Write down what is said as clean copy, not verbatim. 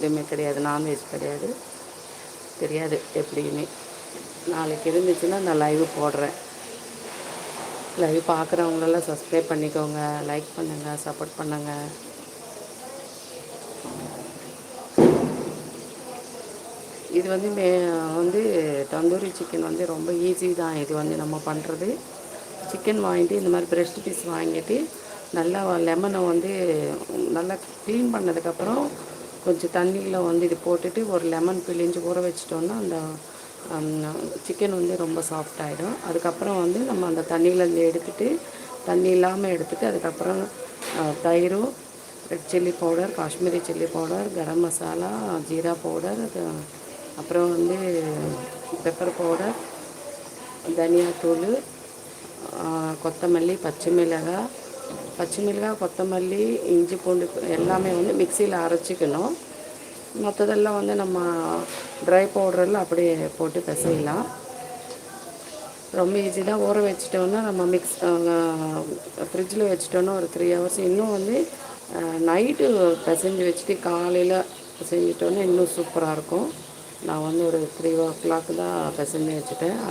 எதுவுமே கிடையாது, நான்வெஜ் கிடையாது, தெரியாது எப்படின்னு. நாளைக்கு இருந்துச்சுன்னா நான் லைவ் போடுறேன். லைவ் பார்க்குறவங்களெல்லாம் சப்ஸ்கிரைப் பண்ணிக்கோங்க, லைக் பண்ணுங்கள், சப்போர்ட் பண்ணுங்கள். இது வந்து தந்தூரி சிக்கன் வந்து ரொம்ப ஈஸி தான். இது வந்து நம்ம பண்ணுறது, சிக்கன் வாங்கிட்டு இந்த மாதிரி பிரெஸ்ட் பீஸ் வாங்கிட்டு நல்லா லெமனை வந்து நல்லா க்ளீன் பண்ணதுக்கப்புறம் கொஞ்சம் தண்ணியில் வந்து இது போட்டுட்டு ஒரு லெமன் பிழிஞ்சு ஊற வச்சிட்டோன்னா அந்த சிக்கன் வந்து ரொம்ப சாஃப்ட் ஆகிடும். அதுக்கப்புறம் வந்து நம்ம அந்த தண்ணியிலேருந்து எடுத்துகிட்டு தண்ணி இல்லாமல் எடுத்துகிட்டு அதுக்கப்புறம் தயிரும், red chilli powder, Kashmiri chilli powder, garam masala, jeera powder, அப்புறம் வந்து பெப்பர் பவுடர், தனியாத்தூள், கொத்தமல்லி, பச்சை மிளகாய், கொத்தமல்லி, இஞ்சி பூண்டு எல்லாமே வந்து மிக்சியில் அரைச்சிக்கணும். மற்றதெல்லாம் வந்து நம்ம ட்ரை பவுடரில் அப்படியே போட்டு பிசையலாம். ரொம்ப ஈஸி தான். ஊற வச்சிட்டோன்னா நம்ம ஃப்ரிட்ஜில் வச்சிட்டோன்னா ஒரு 3 ஹவர்ஸ். இன்னும் வந்து நைட்டு பிசைஞ்சு வச்சுட்டு காலையில் செஞ்சிட்டோன்னா இன்னும் சூப்பராக இருக்கும். நான் வந்து ஒரு 3 o'clock தான் பிசைஞ்சு வச்சுட்டேன். ஆனால்